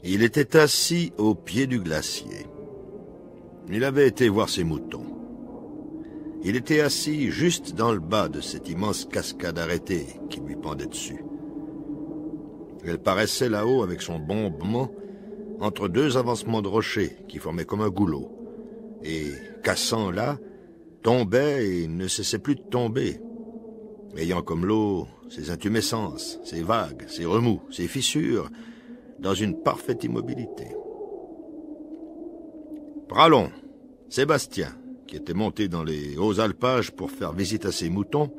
Il était assis au pied du glacier. Il avait été voir ses moutons. Il était assis juste dans le bas de cette immense cascade arrêtée qui lui pendait dessus. Elle paraissait là-haut avec son bombement entre deux avancements de rochers qui formaient comme un goulot, et, cassant là, tombait et ne cessait plus de tomber, ayant comme l'eau ses intumescences, ses vagues, ses remous, ses fissures, dans une parfaite immobilité. Pralon, Sébastien, qui était monté dans les hauts alpages pour faire visite à ses moutons,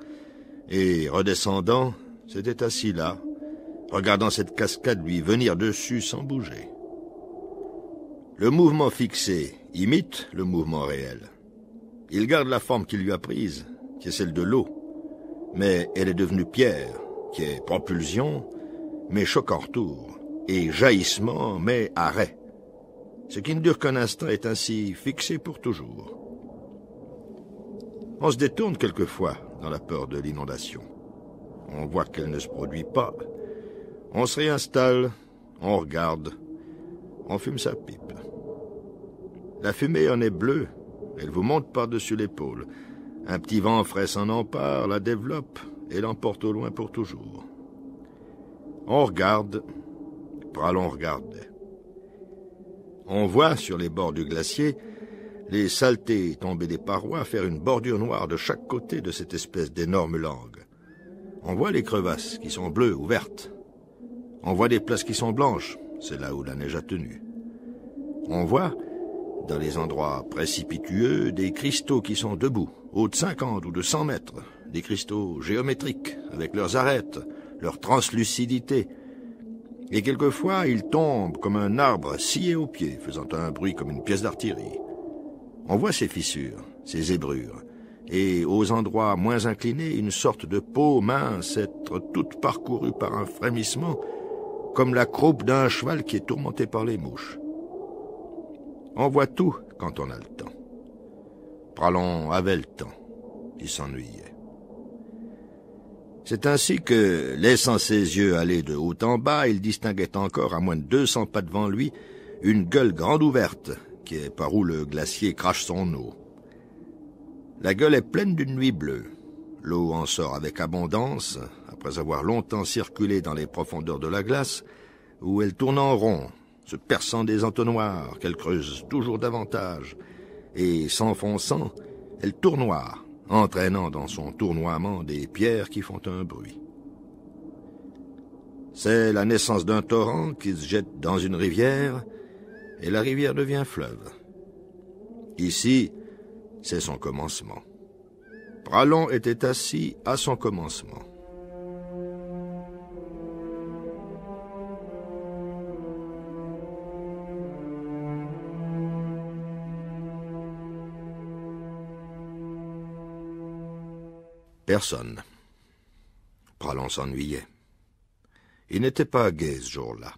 et, redescendant, s'était assis là, regardant cette cascade lui venir dessus sans bouger. Le mouvement fixé imite le mouvement réel. Il garde la forme qu'il lui a prise, qui est celle de l'eau, mais elle est devenue pierre, qui est propulsion, mais choc en retour, et jaillissement, mais arrêt. Ce qui ne dure qu'un instant est ainsi fixé pour toujours. On se détourne quelquefois dans la peur de l'inondation. On voit qu'elle ne se produit pas. On se réinstalle, on regarde, on fume sa pipe. La fumée en est bleue, elle vous monte par-dessus l'épaule. Un petit vent frais s'en empare, la développe et l'emporte au loin pour toujours. On regarde, Pralon regardait. On voit sur les bords du glacier les saletés tombées des parois faire une bordure noire de chaque côté de cette espèce d'énorme langue. On voit les crevasses qui sont bleues ou vertes. On voit des places qui sont blanches, c'est là où la neige a tenu. On voit, dans les endroits précipitueux, des cristaux qui sont debout, hauts de 50 ou de 100 mètres, des cristaux géométriques, avec leurs arêtes, leur translucidité. Et quelquefois, ils tombent comme un arbre scié au pied, faisant un bruit comme une pièce d'artillerie. On voit ces fissures, ces zébrures, et aux endroits moins inclinés, une sorte de peau mince être toute parcourue par un frémissement, comme la croupe d'un cheval qui est tourmenté par les mouches. On voit tout quand on a le temps. Pralon avait le temps. Il s'ennuyait. C'est ainsi que, laissant ses yeux aller de haut en bas, il distinguait encore, à moins de 200 pas devant lui, une gueule grande ouverte, qui est par où le glacier crache son eau. La gueule est pleine d'une nuit bleue. L'eau en sort avec abondance, après avoir longtemps circulé dans les profondeurs de la glace, où elle tourne en rond, se perçant des entonnoirs qu'elle creuse toujours davantage, et s'enfonçant, elle tournoie, entraînant dans son tournoiement des pierres qui font un bruit. C'est la naissance d'un torrent qui se jette dans une rivière, et la rivière devient fleuve. Ici, c'est son commencement. Pralon était assis à son commencement. Personne. Pralon s'ennuyait. Il n'était pas gai ce jour-là.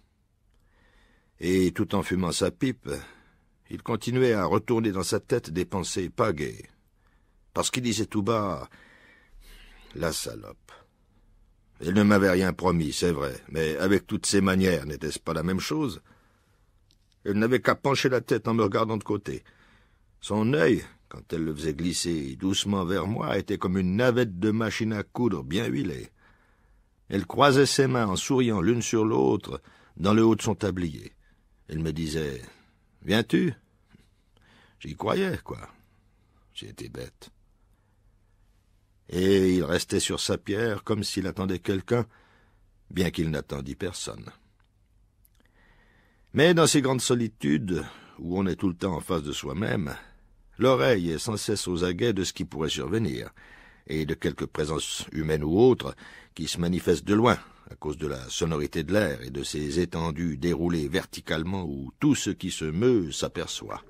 Et tout en fumant sa pipe, il continuait à retourner dans sa tête des pensées pas gaies. Parce qu'il disait tout bas, « La salope. Elle ne m'avait rien promis, c'est vrai, mais avec toutes ses manières, n'était-ce pas la même chose? Elle n'avait qu'à pencher la tête en me regardant de côté. Son œil, quand elle le faisait glisser doucement vers moi, était comme une navette de machine à coudre bien huilée. Elle croisait ses mains en souriant l'une sur l'autre dans le haut de son tablier. Elle me disait « Viens-tu » J'y croyais, quoi. J'ai été bête. Et il restait sur sa pierre comme s'il attendait quelqu'un, bien qu'il n'attendît personne. Mais dans ces grandes solitudes, où on est tout le temps en face de soi-même, l'oreille est sans cesse aux aguets de ce qui pourrait survenir, et de quelque présence humaine ou autre qui se manifeste de loin, à cause de la sonorité de l'air et de ces étendues déroulées verticalement où tout ce qui se meut s'aperçoit.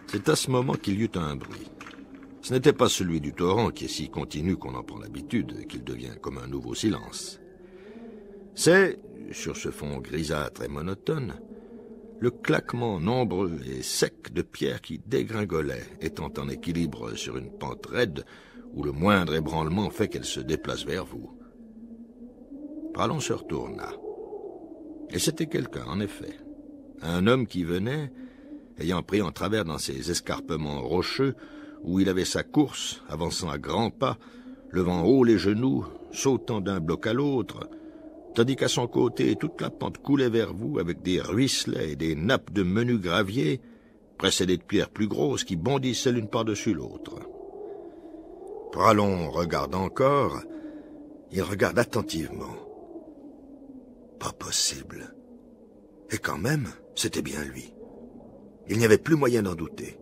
C'est à ce moment qu'il y eut un bruit. Ce n'était pas celui du torrent qui est si continu qu'on en prend l'habitude, qu'il devient comme un nouveau silence. C'est, sur ce fond grisâtre et monotone, le claquement nombreux et sec de pierres qui dégringolaient, étant en équilibre sur une pente raide où le moindre ébranlement fait qu'elle se déplace vers vous. Pralon se retourna. Et c'était quelqu'un, en effet. Un homme qui venait, ayant pris en travers dans ces escarpements rocheux, où il avait sa course, avançant à grands pas, levant haut les genoux, sautant d'un bloc à l'autre, tandis qu'à son côté, toute la pente coulait vers vous avec des ruisselets et des nappes de menu gravier, précédées de pierres plus grosses qui bondissaient l'une par-dessus l'autre. Pralon regarde encore, il regarde attentivement. Pas possible. Et quand même, c'était bien lui. Il n'y avait plus moyen d'en douter.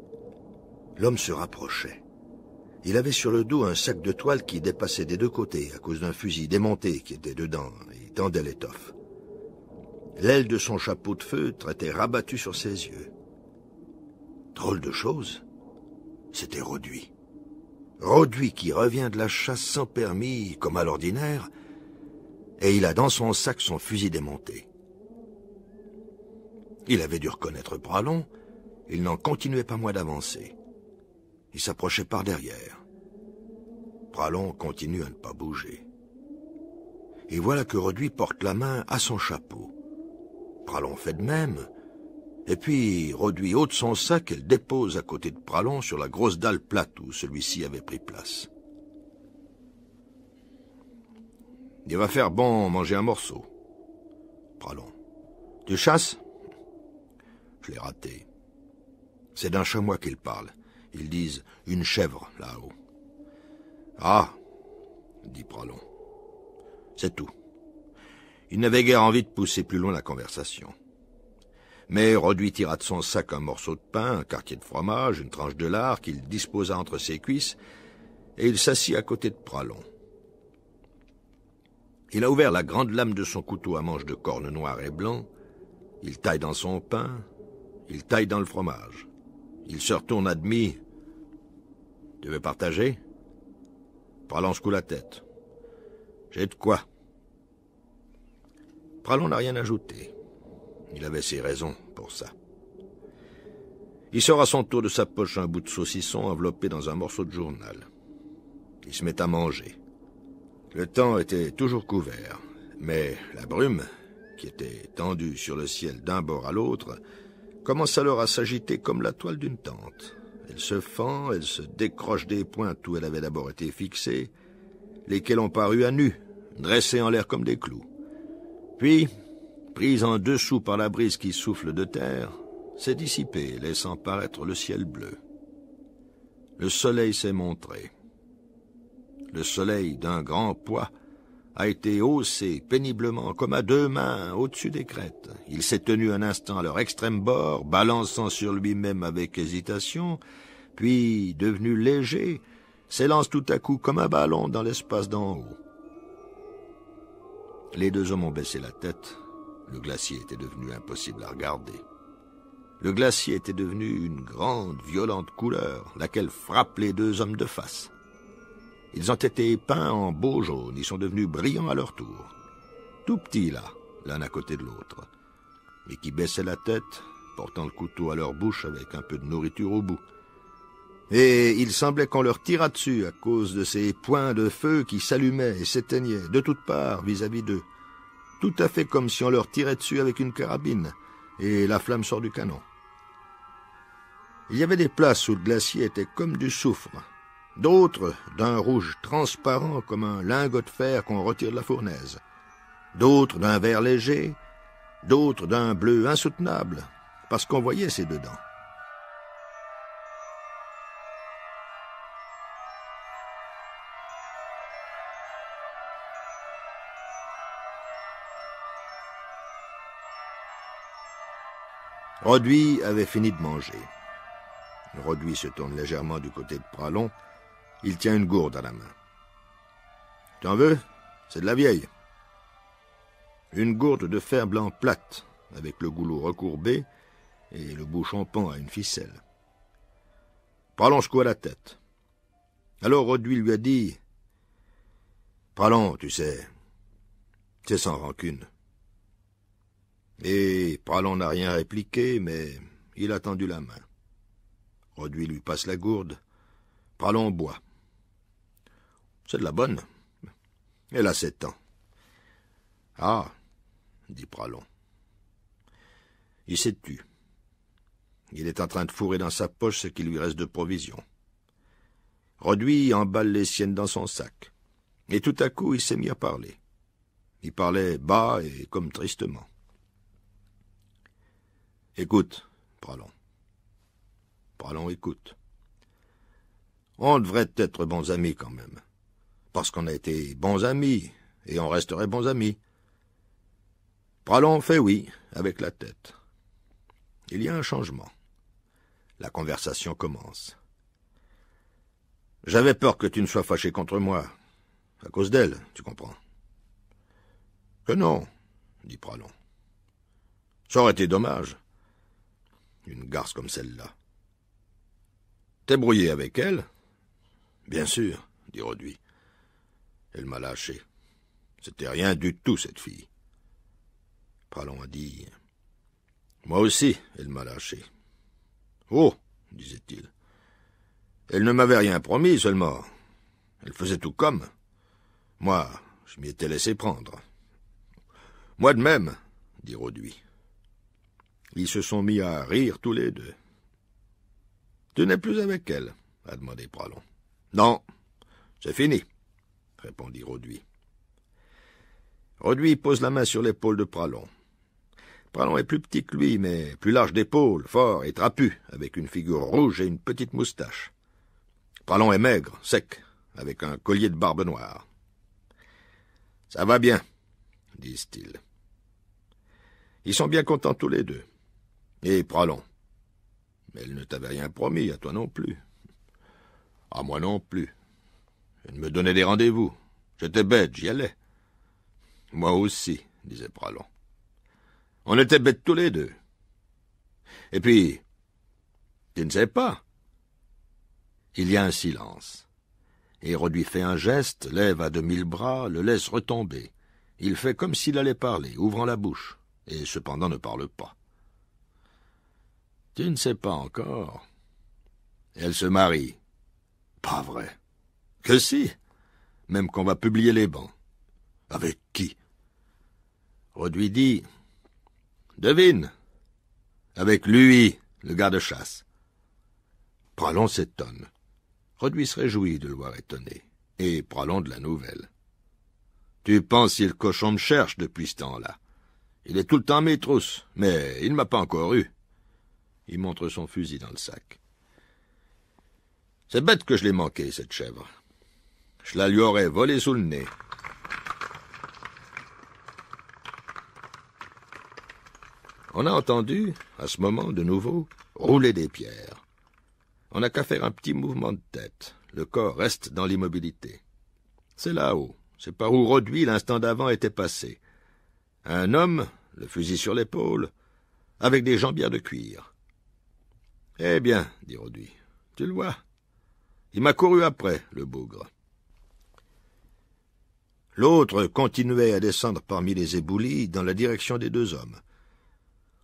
L'homme se rapprochait. Il avait sur le dos un sac de toile qui dépassait des deux côtés à cause d'un fusil démonté qui était dedans et tendait l'étoffe. L'aile de son chapeau de feutre était rabattue sur ses yeux. Drôle de chose, c'était Roduit. Roduit qui revient de la chasse sans permis, comme à l'ordinaire, et il a dans son sac son fusil démonté. Il avait dû reconnaître Pralon, il n'en continuait pas moins d'avancer. Il s'approchait par derrière. Pralon continue à ne pas bouger. Et voilà que Roduit porte la main à son chapeau. Pralon fait de même, et puis Roduit ôte son sac et le dépose à côté de Pralon sur la grosse dalle plate où celui-ci avait pris place. Il va faire bon manger un morceau. Pralon. Tu chasses? Je l'ai raté. C'est d'un chamois qu'ils parlent. Ils disent une chèvre, là-haut. Ah, dit Pralon. C'est tout. Il n'avait guère envie de pousser plus loin la conversation. Mais Roduit tira de son sac un morceau de pain, un quartier de fromage, une tranche de lard qu'il disposa entre ses cuisses, et il s'assit à côté de Pralon. Il a ouvert la grande lame de son couteau à manche de corne noir et blanc, il taille dans son pain, il taille dans le fromage. Il se retourne à demi. « Tu veux partager ?» Pralon secoue la tête. « J'ai de quoi. » Pralon n'a rien ajouté. Il avait ses raisons pour ça. Il sort à son tour de sa poche un bout de saucisson enveloppé dans un morceau de journal. Il se met à manger. Le temps était toujours couvert, mais la brume, qui était tendue sur le ciel d'un bord à l'autre, commence alors à s'agiter comme la toile d'une tente. Elle se fend, elle se décroche des pointes où elle avait d'abord été fixée, lesquelles ont paru à nu, dressées en l'air comme des clous. Puis, prise en dessous par la brise qui souffle de terre, s'est dissipée, laissant paraître le ciel bleu. Le soleil s'est montré. Le soleil, d'un grand poids, a été haussé péniblement comme à deux mains au-dessus des crêtes. Il s'est tenu un instant à leur extrême bord, balançant sur lui-même avec hésitation, puis, devenu léger, s'élance tout à coup comme un ballon dans l'espace d'en haut. Les deux hommes ont baissé la tête. Le glacier était devenu impossible à regarder. Le glacier était devenu une grande, violente couleur, laquelle frappe les deux hommes de face. Ils ont été peints en beau jaune, ils sont devenus brillants à leur tour. Tout petits là, l'un à côté de l'autre, mais qui baissaient la tête, portant le couteau à leur bouche avec un peu de nourriture au bout. Et il semblait qu'on leur tirât dessus à cause de ces points de feu qui s'allumaient et s'éteignaient de toutes parts vis-à-vis d'eux. Tout à fait comme si on leur tirait dessus avec une carabine, et la flamme sort du canon. Il y avait des places où le glacier était comme du soufre, d'autres d'un rouge transparent comme un lingot de fer qu'on retire de la fournaise, d'autres d'un vert léger, d'autres d'un bleu insoutenable, parce qu'on voyait ces dedans. Roduit avait fini de manger. Roduit se tourne légèrement du côté de Pralon. Il tient une gourde à la main. « T'en veux? C'est de la vieille. » Une gourde de fer blanc plate, avec le goulot recourbé et le bouchon pend à une ficelle. Pralon secoua la tête. Alors Roduit lui a dit « Pralon, tu sais, c'est sans rancune. » Et Pralon n'a rien répliqué, mais il a tendu la main. Roduit lui passe la gourde. Pralon boit. C'est de la bonne. Elle a 7 ans. Ah, dit Pralon. Il s'est tu. Il est en train de fourrer dans sa poche ce qui lui reste de provisions. Roduit emballe les siennes dans son sac. Et tout à coup, il s'est mis à parler. Il parlait bas et comme tristement. « Écoute, Pralon. Pralon écoute. On devrait être bons amis quand même. Parce qu'on a été bons amis, et on resterait bons amis. » Pralon fait oui, avec la tête. Il y a un changement. La conversation commence. « J'avais peur que tu ne sois fâché contre moi. À cause d'elle, tu comprends. »« Que non, dit Pralon. Ça aurait été dommage. Une garce comme celle-là. »« T'es brouillé avec elle ?»« Bien sûr, dit Roduit. Elle m'a lâché. C'était rien du tout, cette fille. » Pralon a dit. « Moi aussi, elle m'a lâché. »« Oh, disait-il. Elle ne m'avait rien promis, seulement. Elle faisait tout comme. Moi, je m'y étais laissé prendre. »« Moi de même, dit Roduit. Ils se sont mis à rire tous les deux. « Tu n'es plus avec elle ?» a demandé Pralon. « Non, c'est fini, » répondit Roduit. Roduit pose la main sur l'épaule de Pralon. Pralon est plus petit que lui, mais plus large d'épaule, fort et trapu, avec une figure rouge et une petite moustache. Pralon est maigre, sec, avec un collier de barbe noire. « Ça va bien, » disent-ils. Ils sont bien contents tous les deux. Et Pralon. Mais elle ne t'avait rien promis, à toi non plus. À moi non plus. Elle me donnait des rendez-vous. J'étais bête, j'y allais. Moi aussi, disait Pralon. On était bêtes tous les deux. Et puis, tu ne sais pas. Il y a un silence. Et Roduit fait un geste, lève à demi le bras, le laisse retomber. Il fait comme s'il allait parler, ouvrant la bouche, et cependant ne parle pas. Tu ne sais pas encore. Elle se marie. Pas vrai. Que si. Même qu'on va publier les bans. Avec qui? Roduit dit. Devine. Avec lui, le garde-chasse. Pralon s'étonne. Roduit se réjouit de le voir étonné. Et Pralon de la nouvelle. Tu penses si le cochon me cherche depuis ce temps-là. Il est tout le temps à mes trousses, mais il ne m'a pas encore eu. Il montre son fusil dans le sac. C'est bête que je l'ai manqué, cette chèvre. Je la lui aurais volée sous le nez. On a entendu, à ce moment, de nouveau, rouler des pierres. On n'a qu'à faire un petit mouvement de tête. Le corps reste dans l'immobilité. C'est là-haut. C'est par où Roduit, l'instant d'avant, était passé. Un homme, le fusil sur l'épaule, avec des jambières de cuir. « Eh bien, dit Roduit, tu le vois. Il m'a couru après, le bougre. » L'autre continuait à descendre parmi les éboulis dans la direction des deux hommes.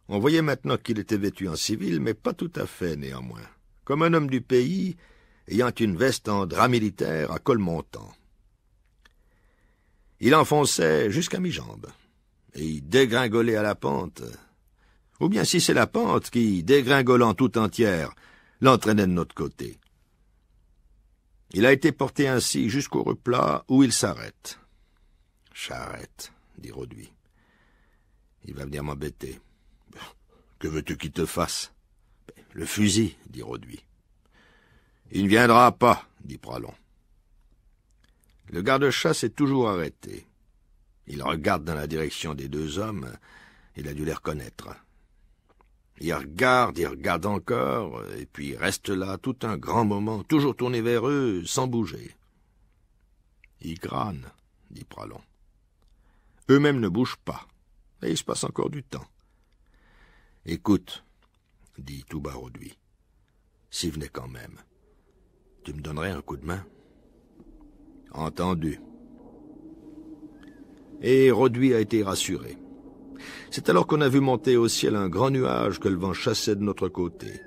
On voyait maintenant qu'il était vêtu en civil, mais pas tout à fait néanmoins, comme un homme du pays ayant une veste en drap militaire à col montant. Il enfonçait jusqu'à mi-jambe, et il dégringolait à la pente, ou bien si c'est la pente qui, dégringolant tout entière, l'entraînait de notre côté. Il a été porté ainsi jusqu'au replat où il s'arrête. « Charrette, » dit Roduit. « Il va venir m'embêter. »« Que veux-tu qu'il te fasse ?»« Le fusil, » dit Roduit. « Il ne viendra pas, » dit Pralon. Le garde-chasse est toujours arrêté. Il regarde dans la direction des deux hommes. Il a dû les reconnaître. Il regarde encore, et puis il reste là tout un grand moment, toujours tourné vers eux, sans bouger. Il crâne, dit Pralon. Eux-mêmes ne bougent pas, et il se passe encore du temps. Écoute, dit tout bas Roduit, s'il venait quand même, tu me donnerais un coup de main? Entendu. Et Roduit a été rassuré. C'est alors qu'on a vu monter au ciel un grand nuage que le vent chassait de notre côté.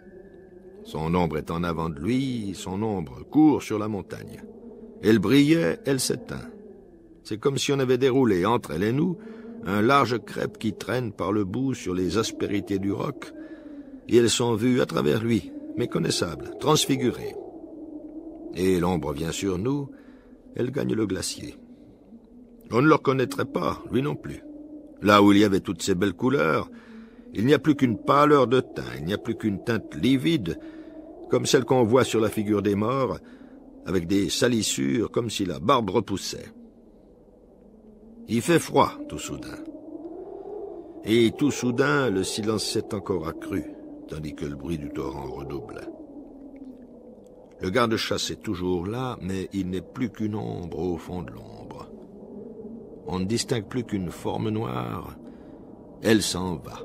Son ombre est en avant de lui, son ombre court sur la montagne. Elle brillait, elle s'éteint. C'est comme si on avait déroulé entre elle et nous un large crêpe qui traîne par le bout sur les aspérités du roc, et elles sont vues à travers lui, méconnaissables, transfigurées. Et l'ombre vient sur nous, elle gagne le glacier. On ne le reconnaîtrait pas, lui non plus. Là où il y avait toutes ces belles couleurs, il n'y a plus qu'une pâleur de teint, il n'y a plus qu'une teinte livide, comme celle qu'on voit sur la figure des morts, avec des salissures comme si la barbe repoussait. Il fait froid, tout soudain. Et tout soudain, le silence s'est encore accru, tandis que le bruit du torrent redouble. Le garde-chasse est toujours là, mais il n'est plus qu'une ombre au fond de l'ombre. On ne distingue plus qu'une forme noire. Elle s'en va.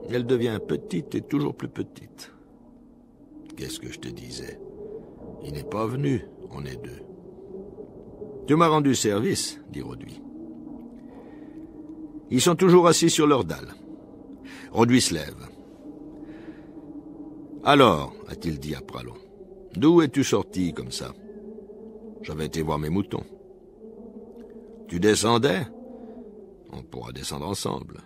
Elle devient petite et toujours plus petite. Qu'est-ce que je te disais? Il n'est pas venu, on est deux. Tu m'as rendu service, dit Roduit. Ils sont toujours assis sur leur dalle. Roduit se lève. Alors, a-t-il dit à Pralon, d'où es-tu sorti comme ça? J'avais été voir mes moutons. Tu descendais? On pourra descendre ensemble.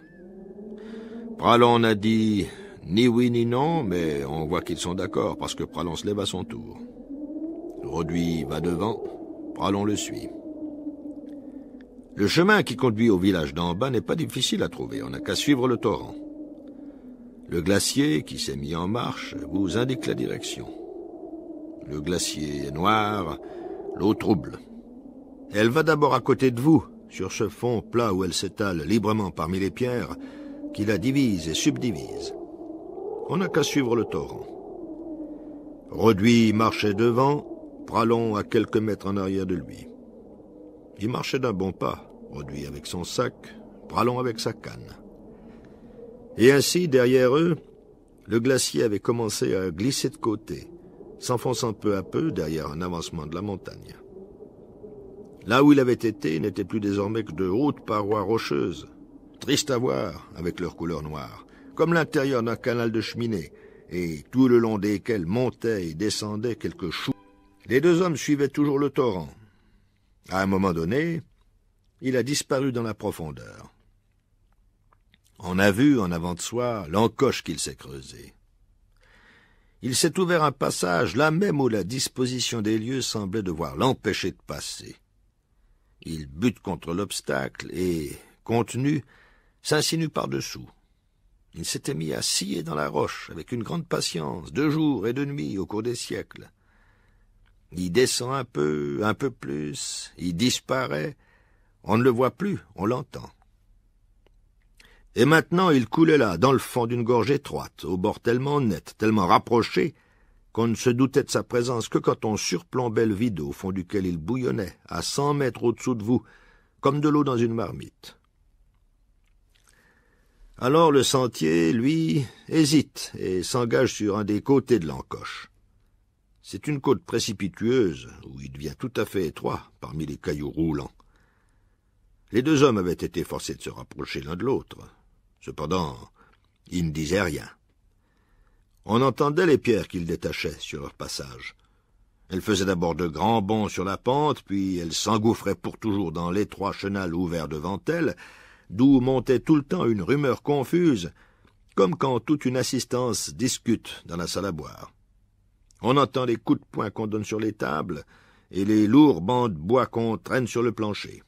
Pralon a dit ni oui ni non, mais on voit qu'ils sont d'accord, parce que Pralon se lève à son tour. Roduit va devant, Pralon le suit. Le chemin qui conduit au village d'en bas n'est pas difficile à trouver, on n'a qu'à suivre le torrent. Le glacier, qui s'est mis en marche, vous indique la direction. Le glacier est noir, l'eau trouble. Elle va d'abord à côté de vous, sur ce fond plat où elle s'étale librement parmi les pierres, qui la divise et subdivise. On n'a qu'à suivre le torrent. Roduit marchait devant, Pralon à quelques mètres en arrière de lui. Il marchait d'un bon pas, Roduit avec son sac, Pralon avec sa canne. Et ainsi, derrière eux, le glacier avait commencé à glisser de côté, s'enfonçant peu à peu derrière un avancement de la montagne. Là où il avait été n'était plus désormais que de hautes parois rocheuses, tristes à voir avec leur couleur noire, comme l'intérieur d'un canal de cheminée, et tout le long desquels montaient et descendaient quelques choux. Les deux hommes suivaient toujours le torrent. À un moment donné, il a disparu dans la profondeur. On a vu, en avant de soi, l'encoche qu'il s'est creusée. Il s'est ouvert un passage, là même où la disposition des lieux semblait devoir l'empêcher de passer. Il bute contre l'obstacle et, contenu, s'insinue par-dessous. Il s'était mis à scier dans la roche, avec une grande patience, de jour et de nuit, au cours des siècles. Il descend un peu plus, il disparaît, on ne le voit plus, on l'entend. Et maintenant il coulait là, dans le fond d'une gorge étroite, au bord tellement net, tellement rapproché, qu'on ne se doutait de sa présence que quand on surplombait le vide au fond duquel il bouillonnait, à 100 mètres au-dessous de vous, comme de l'eau dans une marmite. Alors le sentier, lui, hésite et s'engage sur un des côtés de l'encoche. C'est une côte précipitueuse, où il devient tout à fait étroit parmi les cailloux roulants. Les deux hommes avaient été forcés de se rapprocher l'un de l'autre. Cependant, ils ne disaient rien. On entendait les pierres qu'ils détachaient sur leur passage. Elles faisaient d'abord de grands bonds sur la pente, puis elles s'engouffraient pour toujours dans l'étroit chenal ouvert devant elles, d'où montait tout le temps une rumeur confuse, comme quand toute une assistance discute dans la salle à boire. On entend les coups de poing qu'on donne sur les tables et les lourds bancs de bois qu'on traîne sur le plancher.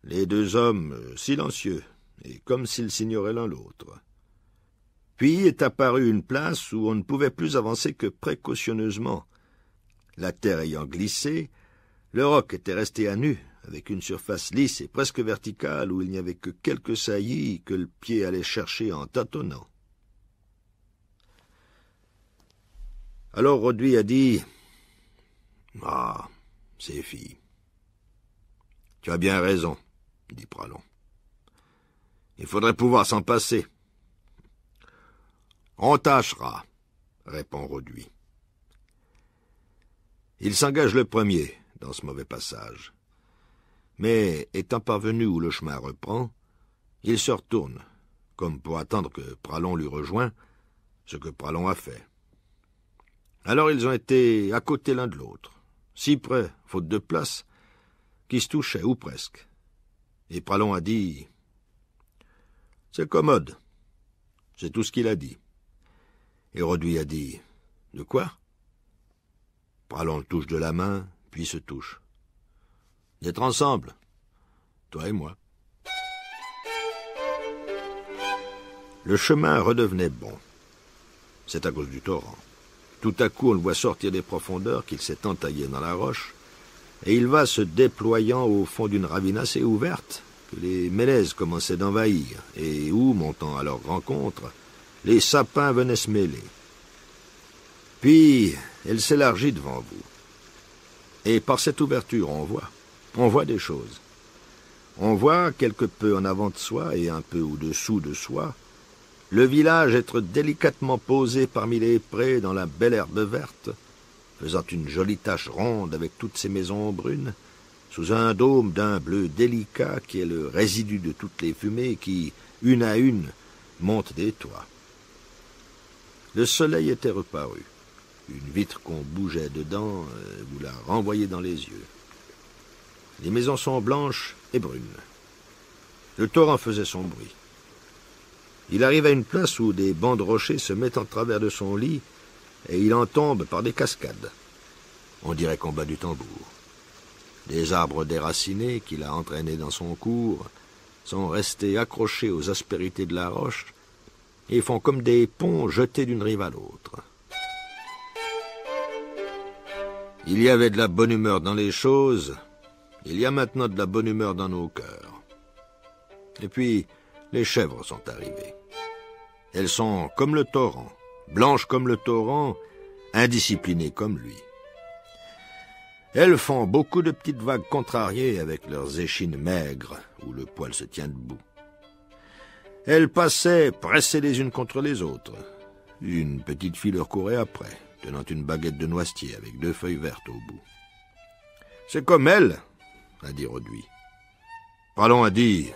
Les deux hommes, silencieux, et comme s'ils s'ignoraient l'un l'autre. Puis est apparue une place où on ne pouvait plus avancer que précautionneusement. La terre ayant glissé, le roc était resté à nu, avec une surface lisse et presque verticale où il n'y avait que quelques saillies que le pied allait chercher en tâtonnant. Alors Roduit a dit « Ah, ces filles. »« Tu as bien raison, » dit Pralon. « Il faudrait pouvoir s'en passer. »« On tâchera, » répond Roduit. Il s'engage le premier dans ce mauvais passage. Mais, étant parvenu où le chemin reprend, il se retourne, comme pour attendre que Pralon lui rejoint, ce que Pralon a fait. Alors ils ont été à côté l'un de l'autre, si près, faute de place, qu'ils se touchaient, ou presque. Et Pralon a dit « C'est commode. » C'est tout ce qu'il a dit. Et Roduit a dit « De quoi ?» Pralon le touche de la main, puis se touche. « D'être ensemble, toi et moi. » Le chemin redevenait bon. C'est à cause du torrent. Tout à coup, on le voit sortir des profondeurs qu'il s'est entaillé dans la roche, et il va se déployant au fond d'une ravine assez ouverte, que les mélèzes commençaient d'envahir, et où, montant à leur rencontre, les sapins venaient se mêler. Puis, elle s'élargit devant vous. Et par cette ouverture, on voit des choses. On voit, quelque peu en avant de soi et un peu au-dessous de soi, le village être délicatement posé parmi les prés dans la belle herbe verte, faisant une jolie tache ronde avec toutes ses maisons brunes, sous un dôme d'un bleu délicat qui est le résidu de toutes les fumées qui, une à une, montent des toits. Le soleil était reparu. Une vitre qu'on bougeait dedans vous la renvoyait dans les yeux. Les maisons sont blanches et brunes. Le torrent faisait son bruit. Il arrive à une place où des bancs de rochers se mettent en travers de son lit et il en tombe par des cascades. On dirait qu'on bat du tambour. Des arbres déracinés qu'il a entraînés dans son cours sont restés accrochés aux aspérités de la roche et font comme des ponts jetés d'une rive à l'autre. Il y avait de la bonne humeur dans les choses, il y a maintenant de la bonne humeur dans nos cœurs. Et puis, les chèvres sont arrivées. Elles sont comme le torrent, blanches comme le torrent, indisciplinées comme lui. Elles font beaucoup de petites vagues contrariées avec leurs échines maigres, où le poil se tient debout. Elles passaient pressées les unes contre les autres. Une petite fille leur courait après, tenant une baguette de noisetier avec 2 feuilles vertes au bout. « C'est comme elle, » a dit Roduit. Pralon a dit